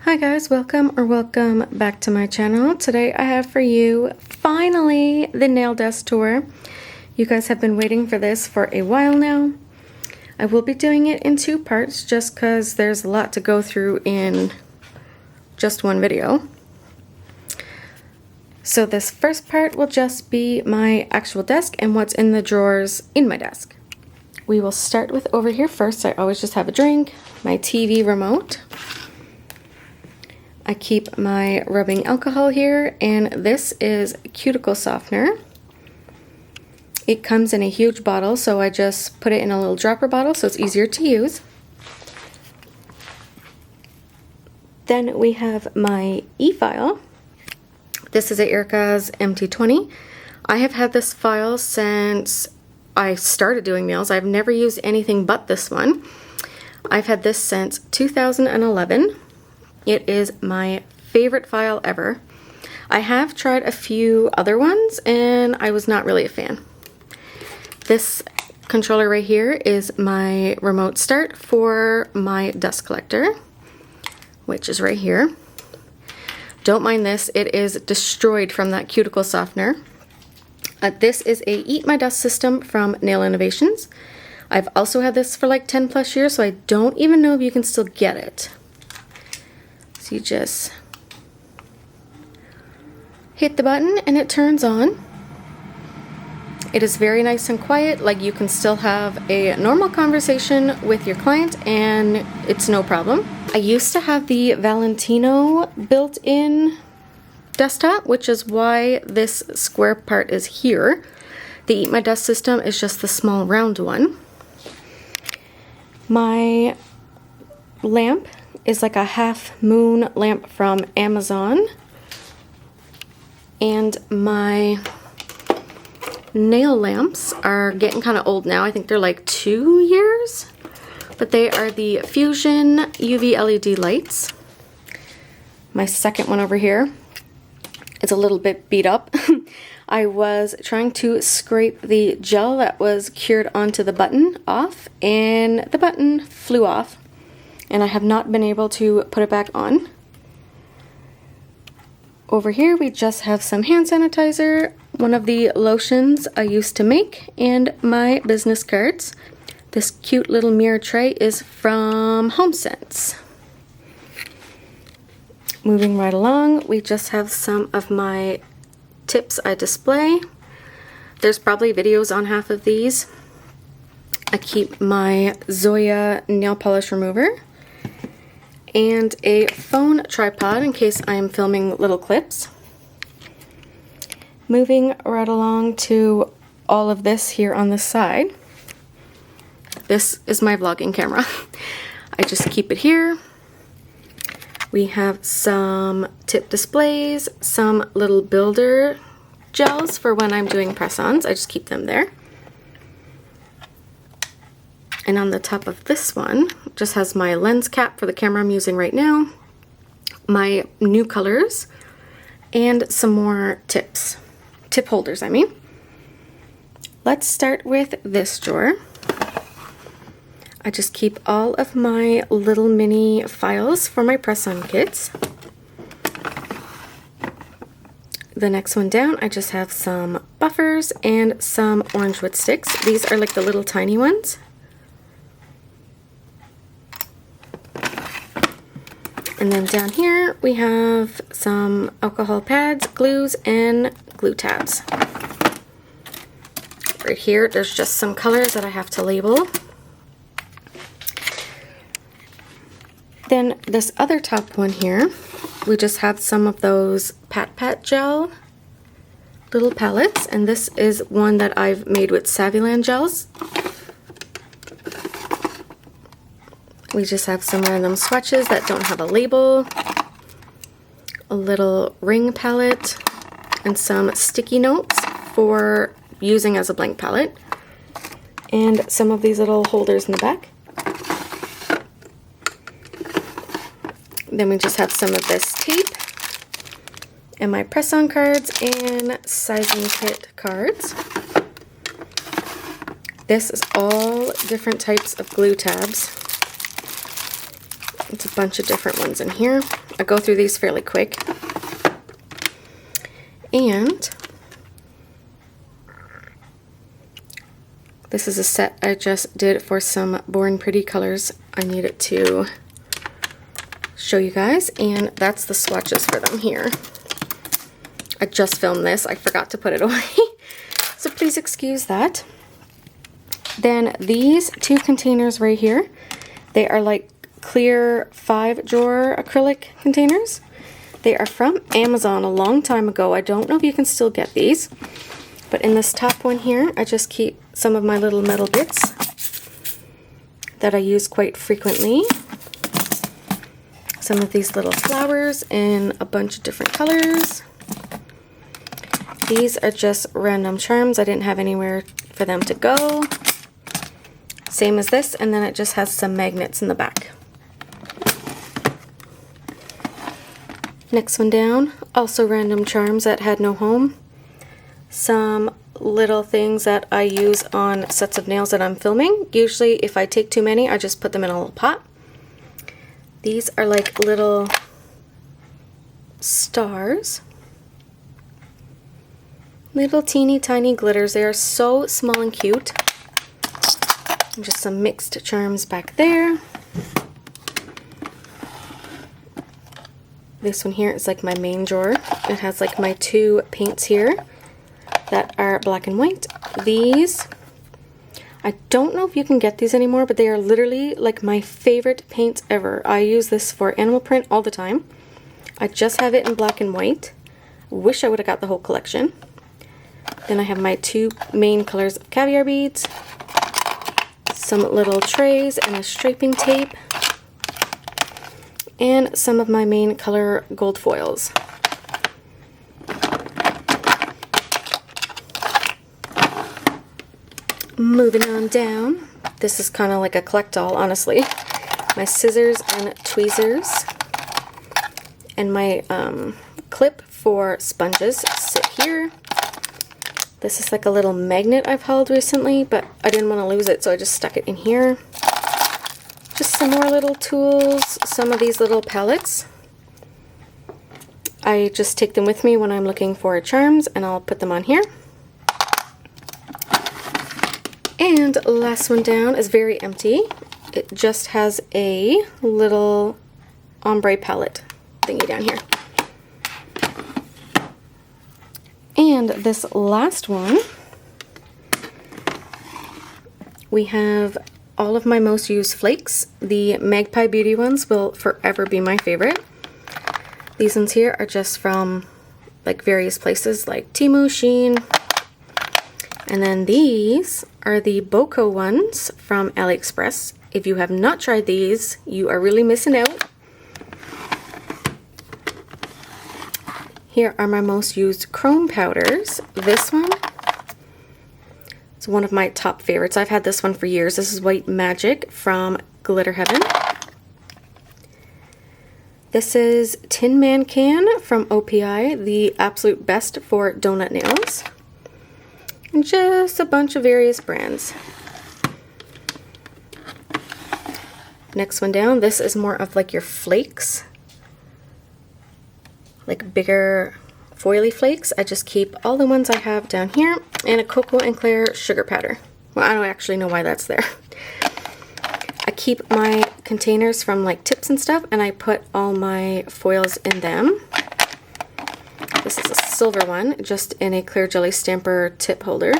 Hi guys, welcome back to my channel. Today I have for you finally the nail desk tour. You guys have been waiting for this for a while now. I will be doing it in two parts just because there's a lot to go through in just one video. So this first part will just be my actual desk and what's in the drawers in my desk. We will start with over here first. I always just have a drink, my TV remote. I keep my rubbing alcohol here, and this is cuticle softener. It comes in a huge bottle, so I just put it in a little dropper bottle so it's easier to use. Then we have my e-file. This is a Erica's MT20. I have had this file since I started doing nails. I've never used anything but this one. I've had this since 2011. It is my favorite file ever. I have tried a few other ones and I was not really a fan. This controller right here is my remote start for my dust collector, which is right here. Don't mind this, it is destroyed from that cuticle softener. This is a Eat My Dust system from Nail Innovations. I've also had this for like 10 plus years, so I don't even know if you can still get it. So you just hit the button and it turns on. It is very nice and quiet, like you can still have a normal conversation with your client and it's no problem. I used to have the Valentino built-in desktop, which is why this square part is here. The Eat My Dust system is just the small round one. My lamp is like a half moon lamp from Amazon, and my nail lamps are getting kind of old now. I think they're like 2 years, but they are the Fusion UV LED lights. My second one over here is a little bit beat up. I was trying to scrape the gel that was cured onto the button off, and the button flew off. And I have not been able to put it back on. Over here we just have some hand sanitizer, one of the lotions I used to make, and my business cards. This cute little mirror tray is from HomeSense. Moving right along, we just have some of my tips I display. There's probably videos on half of these. I keep my Zoya nail polish remover and a phone tripod in case I am filming little clips. Moving right along to all of this here on the side. This is my vlogging camera. I just keep it here. We have some tip displays, some little builder gels for when I'm doing press-ons. I just keep them there. And on the top of this one, just has my lens cap for the camera I'm using right now, my new colors, and some more tips. Tip holders, I mean. Let's start with this drawer. I just keep all of my little mini files for my press-on kits. The next one down, I just have some buffers and some orange wood sticks. These are like the little tiny ones. And then down here we have some alcohol pads, glues, and glue tabs. Right here there's just some colors that I have to label. Then this other top one here, we just have some of those Pat gel little palettes, and this is one that I've made with Saviland gels. We just have some random swatches that don't have a label, a little ring palette, and some sticky notes for using as a blank palette, and some of these little holders in the back. Then we just have some of this tape, and my press-on cards and sizing kit cards. This is all different types of glue tabs. It's a bunch of different ones in here. I go through these fairly quick. And this is a set I just did for some Born Pretty colors I needed to show you guys, and that's the swatches for them here. I just filmed this. I forgot to put it away, so please excuse that. Then these two containers right here, they are like clear 5-drawer acrylic containers. They are from Amazon a long time ago. I don't know if you can still get these, but in this top one here, I just keep some of my little metal bits that I use quite frequently. Some of these little flowers in a bunch of different colors. These are just random charms. I didn't have anywhere for them to go. Same as this, and then it just has some magnets in the back. Next one down, also random charms that had no home. Some little things that I use on sets of nails that I'm filming. Usually if I take too many, I just put them in a little pot. These are like little stars. Little teeny tiny glitters. They are so small and cute. And just some mixed charms back there. This one here is like my main drawer. It has like my 2 paints here that are black and white. These, I don't know if you can get these anymore, but they are literally like my favorite paints ever. I use this for animal print all the time. I just have it in black and white. Wish I would have got the whole collection. Then I have my 2 main colors of caviar beads, some little trays and a striping tape, and some of my main color gold foils. Moving on down, this is kind of like a collect-all, honestly. My scissors and tweezers and my clip for sponges sit here. This is like a little magnet I've held recently, but I didn't want to lose it, so I just stuck it in here. Just some more little tools, some of these little palettes. I just take them with me when I'm looking for charms, and I'll put them on here. And last one down is very empty. It just has a little ombre palette thingy down here. And this last one, we have all of my most used flakes. The Magpie Beauty ones will forever be my favorite. These ones here are just from like various places like Temu, Shein. And then these are the Boko ones from AliExpress. If you have not tried these, you are really missing out. Here are my most used chrome powders. This one is one of my top favorites. I've had this one for years. This is White Magic from Glitter Heaven. This is Tin Man Can from OPI, the absolute best for donut nails. And just a bunch of various brands. Next one down, this is more of like your flakes. Like bigger foily flakes. I just keep all the ones I have down here, and a Cocoa and Claire sugar powder. Well, I don't actually know why that's there. I keep my containers from like tips and stuff, and I put all my foils in them. This is a silver one, just in a clear jelly stamper tip holder.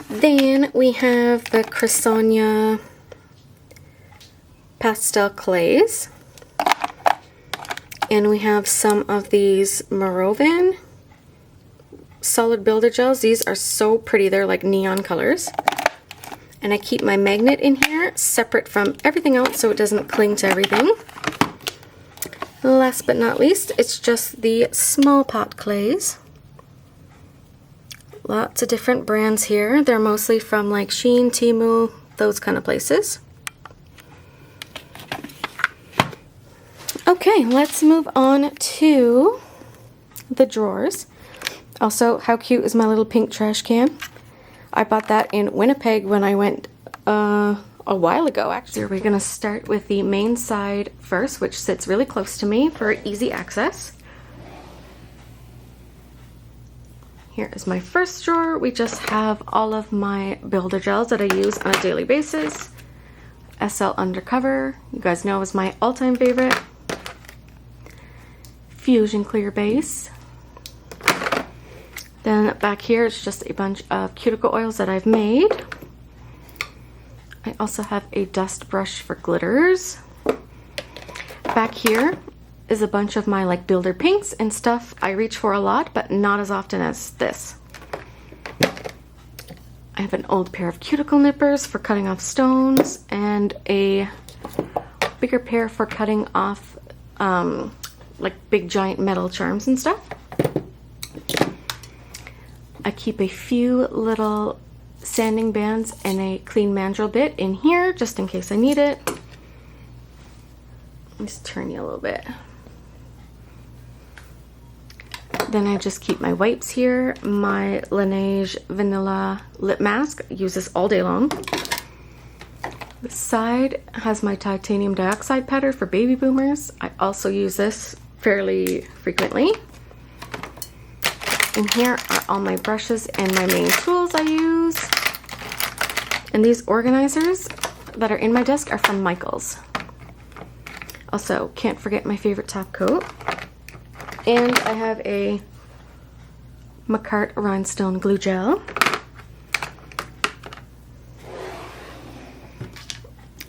Then we have the Cressonia pastel clays, and we have some of these Morovin solid builder gels. These are so pretty. They're like neon colors, and I keep my magnet in here separate from everything else so it doesn't cling to everything. Last but not least, it's just the small pot clays. Lots of different brands here. They're mostly from like Shein, Temu, those kind of places. Okay, let's move on to the drawers. Also, how cute is my little pink trash can? I bought that in Winnipeg when I went a while ago, actually. We're going to start with the main side first, which sits really close to me for easy access. Here is my first drawer. We just have all of my builder gels that I use on a daily basis. SL Undercover, you guys know, is my all-time favorite. Fusion Clear Base. Then back here it's just a bunch of cuticle oils that I've made. I also have a dust brush for glitters. Back here is a bunch of my like builder paints and stuff I reach for a lot, but not as often as this. I have an old pair of cuticle nippers for cutting off stones and a bigger pair for cutting off like big giant metal charms and stuff. I keep a few little sanding bands and a clean mandrel bit in here just in case I need it. Let me just turn you a little bit. Then I just keep my wipes here, my Laneige Vanilla Lip Mask. I use this all day long. The side has my titanium dioxide powder for baby boomers. I also use this fairly frequently. And here are all my brushes and my main tools I use. And these organizers that are in my desk are from Michaels. Also, can't forget my favorite top coat. And I have a Makartt rhinestone glue gel.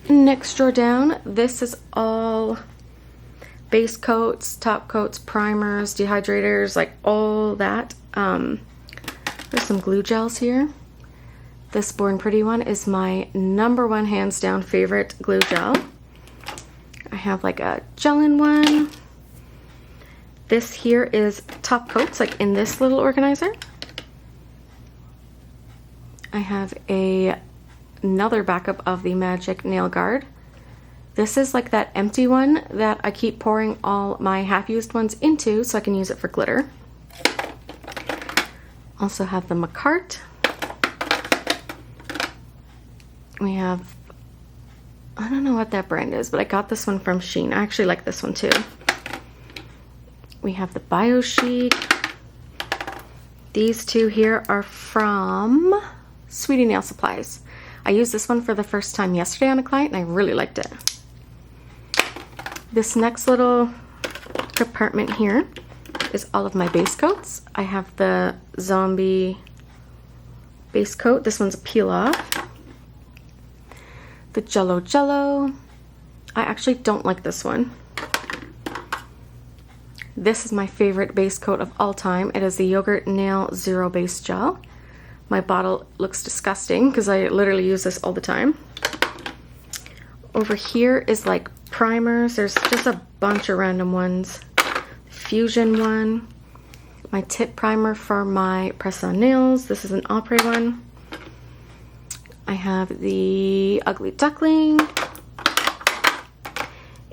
Next drawer down, this is all base coats, top coats, primers, dehydrators, like all that. There's some glue gels here. This Born Pretty one is my #1 hands down favorite glue gel. I have like a gel-in one. This here is top coats, like in this little organizer. I have another backup of the Magic Nail Guard. This is like that empty one that I keep pouring all my half-used ones into so I can use it for glitter. Also have the Makartt. We have, I don't know what that brand is, but I got this one from Shein. I actually like this one too. We have the BioChic. These two here are from Sweetie Nail Supplies. I used this one for the first time yesterday on a client and I really liked it. This next little compartment here is all of my base coats. I have the Zombie base coat. This one's a peel off. The Jello. I actually don't like this one. This is my favorite base coat of all time. It is the Yogurt Nail Zero Base Gel. My bottle looks disgusting because I literally use this all the time. Over here is like primers. There's just a bunch of random ones. Fusion one. My tip primer for my press-on nails. This is an Apres one. I have the Ugly Duckling.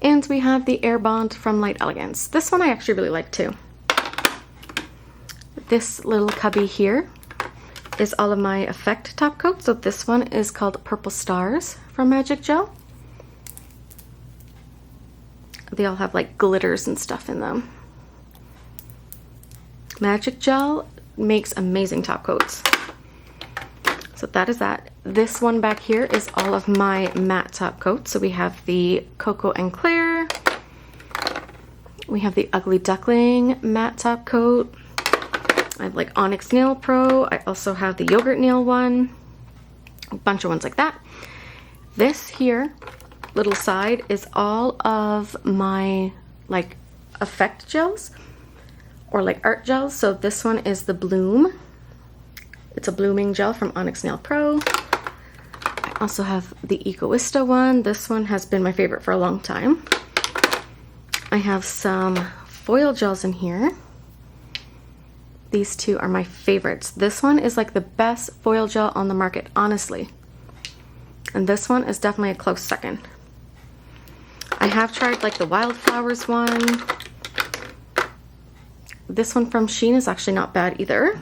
And we have the Air Bond from Light Elegance. This one I actually really like too. This little cubby here is all of my Effect top coats. So this one is called Purple Stars from Magic Gel. They all have like glitters and stuff in them. Magic Gel makes amazing top coats. So that is that. This one back here is all of my matte top coats. So we have the Cocoa and Claire. We have the Ugly Duckling matte top coat. I have like Onyx Nail Pro. I also have the Yogurt Nail one. A bunch of ones like that. This here, little side, is all of my like effect gels or like art gels. So this one is the Bloom. It's a blooming gel from Onyx Nail Pro. I also have the Egoista one. This one has been my favorite for a long time. I have some foil gels in here. These two are my favorites. This one is like the best foil gel on the market, honestly. And this one is definitely a close second. I have tried like the Wildflowers one. This one from Shein is actually not bad either.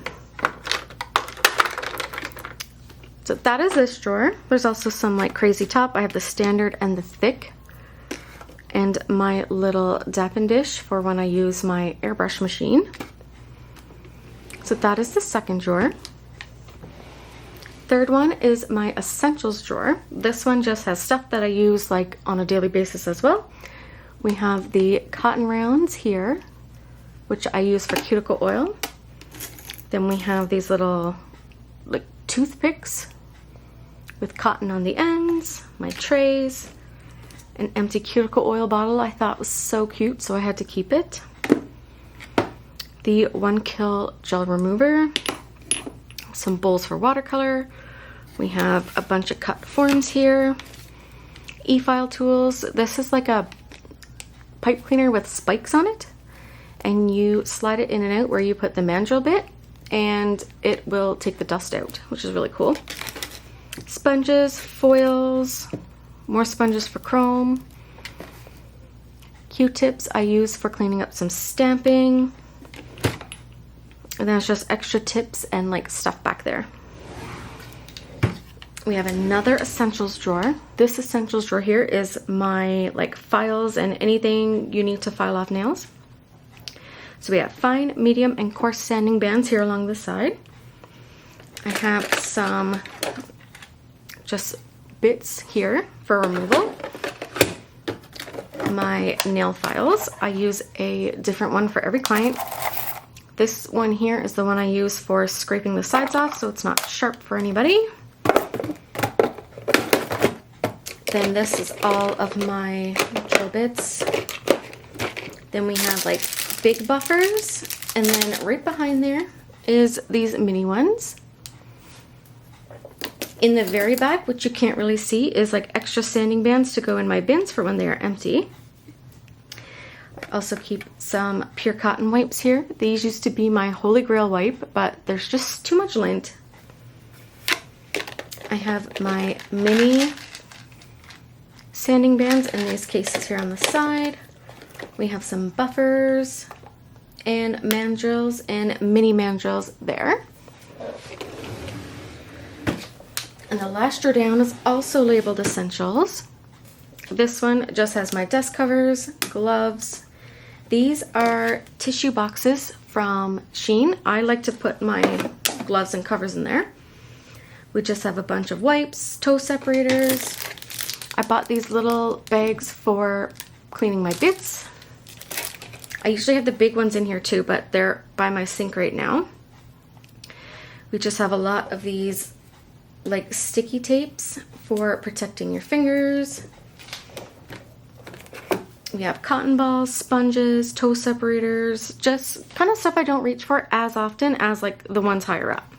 So that is this drawer. There's also some like crazy top. I have the standard and the thick. And my little dapping dish for when I use my airbrush machine. So that is the second drawer. Third one is my essentials drawer. This one just has stuff that I use like on a daily basis as well. We have the cotton rounds here, which I use for cuticle oil. Then we have these little like toothpicks with cotton on the ends, my trays, an empty cuticle oil bottle I thought was so cute, so I had to keep it. The 1 Kill gel remover, some bowls for watercolor. We have a bunch of cut forms here. E-file tools. This is like a pipe cleaner with spikes on it, and you slide it in and out where you put the mandrel bit, and it will take the dust out, which is really cool. Sponges, foils, more sponges for chrome. Q-tips I use for cleaning up some stamping. And then it's just extra tips and like stuff back there. We have another essentials drawer. This essentials drawer here is my like files and anything you need to file off nails. So we have fine, medium, and coarse sanding bands here along the side. I have some just bits here for removal. My nail files. I use a different one for every client. This one here is the one I use for scraping the sides off so it's not sharp for anybody. Then this is all of my drill bits. Then we have like big buffers, and then right behind there is these mini ones. In the very back, which you can't really see, is like extra sanding bands to go in my bins for when they are empty. I also keep some pure cotton wipes here. These used to be my holy grail wipe, but there's just too much lint. I have my mini sanding bands in these cases here on the side. We have some buffers and mandrels and mini mandrels there. And the last drawer down is also labeled essentials. This one just has my desk covers, gloves. These are tissue boxes from Shein. I like to put my gloves and covers in there. We just have a bunch of wipes, toe separators. I bought these little bags for cleaning my bits. I usually have the big ones in here too, but they're by my sink right now. We just have a lot of these like sticky tapes for protecting your fingers. We have cotton balls, sponges, toe separators, just kind of stuff I don't reach for as often as like the ones higher up.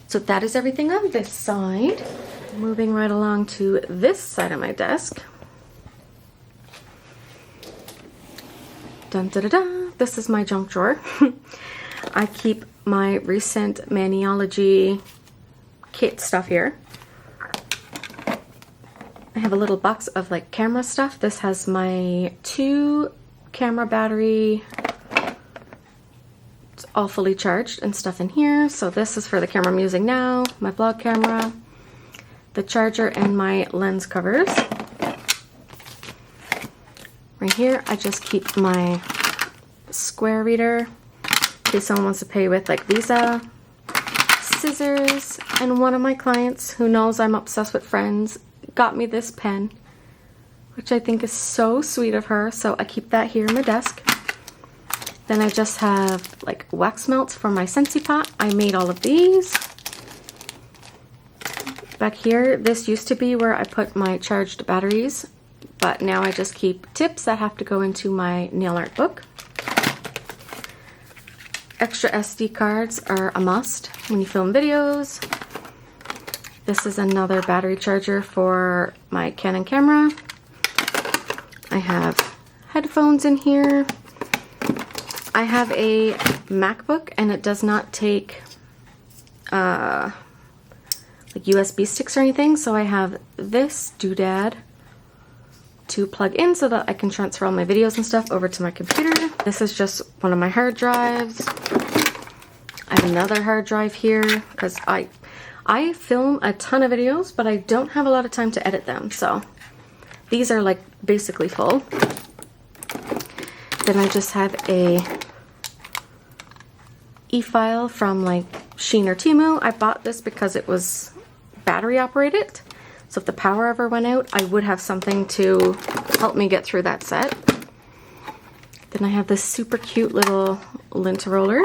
So that is everything on this side. Moving right along to this side of my desk. Dun da da da. This is my junk drawer. I keep my recent MANIOLOGY kit stuff here. I have a little box of like camera stuff. This has my 2 camera battery. It's all fully charged and stuff in here. So this is for the camera I'm using now, my vlog camera, the charger, and my lens covers. Right here, I just keep my square reader in case someone wants to pay with like Visa, scissors, and one of my clients who knows I'm obsessed with Friends got me this pen, which I think is so sweet of her, so I keep that here in my desk. Then I just have like wax melts for my Scentsy pot. I made all of these. Back here, this used to be where I put my charged batteries, but now I just keep tips that have to go into my nail art book. Extra SD cards are a must when you film videos. This is another battery charger for my Canon camera. I have headphones in here. I have a MacBook and it does not take like USB sticks or anything, so I have this doodad to plug in so that I can transfer all my videos and stuff over to my computer. This is just one of my hard drives. I have another hard drive here because I film a ton of videos, but I don't have a lot of time to edit them, so these are like basically full. Then I just have a e-file from like Shein or Temu. I bought this because it was battery operated, so if the power ever went out, I would have something to help me get through that set. Then I have this super cute little lint roller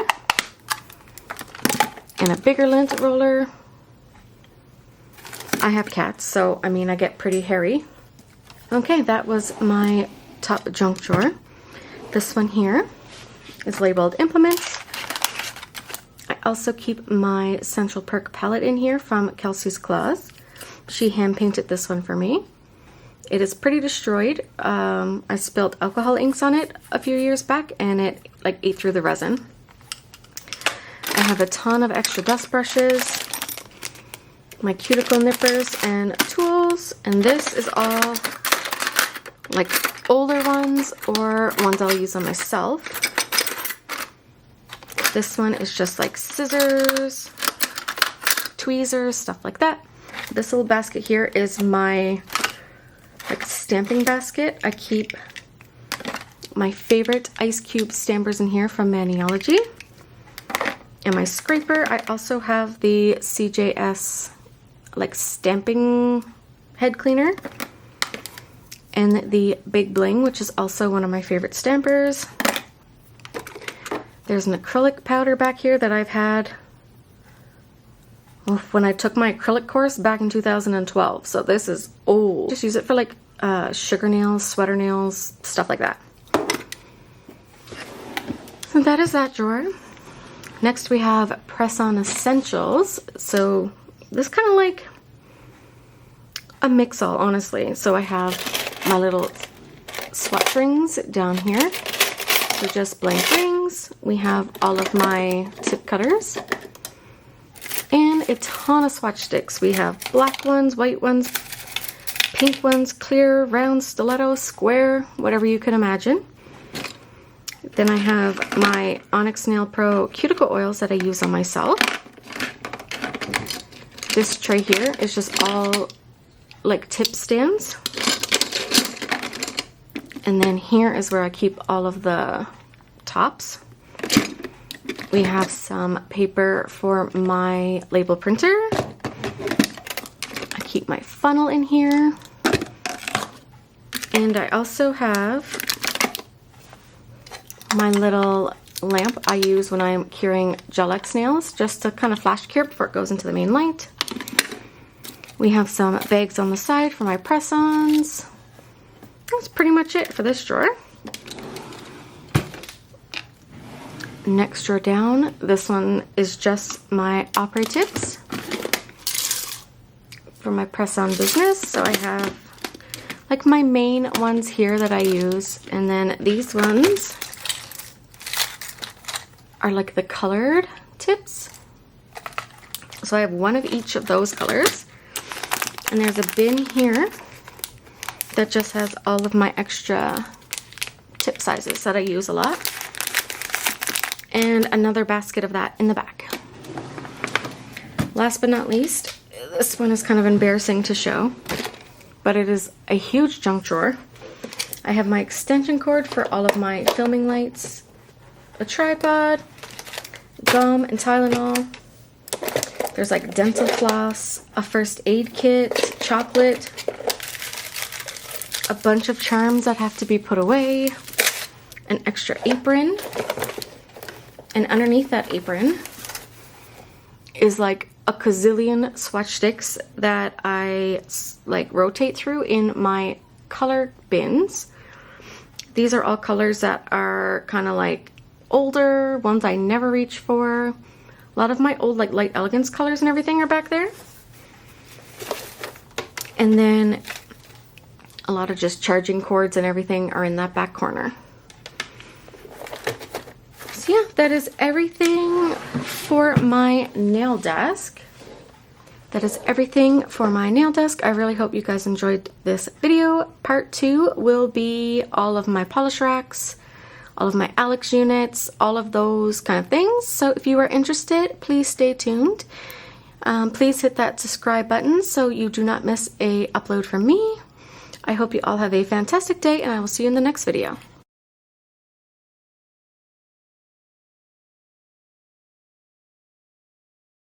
and a bigger lint roller. I have cats, so I mean I get pretty hairy. Okay, that was my top junk drawer. This one here is labeled implements. I also keep my Central Perk palette in here from Kelsey's Claws. She hand painted this one for me. It is pretty destroyed. I spilled alcohol inks on it a few years back and it like ate through the resin. I have a ton of extra dust brushes, my cuticle nippers and tools, and this is all like older ones or ones I'll use on myself. This one is just like scissors, tweezers, stuff like that. This little basket here is my like stamping basket. I keep my favorite ice cube stampers in here from MANIOLOGY. And my scraper, I also have the CJS like stamping head cleaner. And the Big Bling, which is also one of my favorite stampers. There's an acrylic powder back here that I've had when I took my acrylic course back in 2012. So this is old. Just use it for like sugar nails, sweater nails, stuff like that. So that is that drawer. Next we have press-on essentials. So this kind of like a mix-all, honestly. So I have my little swatch rings down here. They're just blank rings. We have all of my tip cutters and a ton of swatch sticks. We have black ones, white ones, pink ones, clear, round, stiletto, square, whatever you can imagine. Then I have my Onyx Nail Pro cuticle oils that I use on myself. This tray here is just all like tip stands. And then here is where I keep all of the tops. We have some paper for my label printer. I keep my funnel in here. And I also have my little lamp I use when I'm curing Gel X nails, just to kind of flash cure before it goes into the main light. We have some bags on the side for my press-ons. That's pretty much it for this drawer. Next drawer down, this one is just my Apres tips for my press-on business. So I have like my main ones here that I use, and then these ones are like the colored tips. So I have one of each of those colors, and there's a bin here that just has all of my extra tip sizes that I use a lot, and another basket of that in the back. Last but not least, this one is kind of embarrassing to show, but it is a huge junk drawer. I have my extension cord for all of my filming lights, a tripod, gum and Tylenol. There's like dental floss, a first aid kit, chocolate, a bunch of charms that have to be put away, an extra apron, and underneath that apron is like a gazillion swatch sticks that I like rotate through in my color bins. These are all colors that are kind of like older, ones I never reach for. A lot of my old like light elegance colors and everything are back there. And then a lot of just charging cords and everything are in that back corner. So yeah, that is everything for my nail desk. That is everything for my nail desk. I really hope you guys enjoyed this video. Part 2 will be all of my polish racks, all of my Alex units, all of those kind of things. So if you are interested, please stay tuned. Please hit that subscribe button so you do not miss a upload from me. I hope you all have a fantastic day, and I will see you in the next video.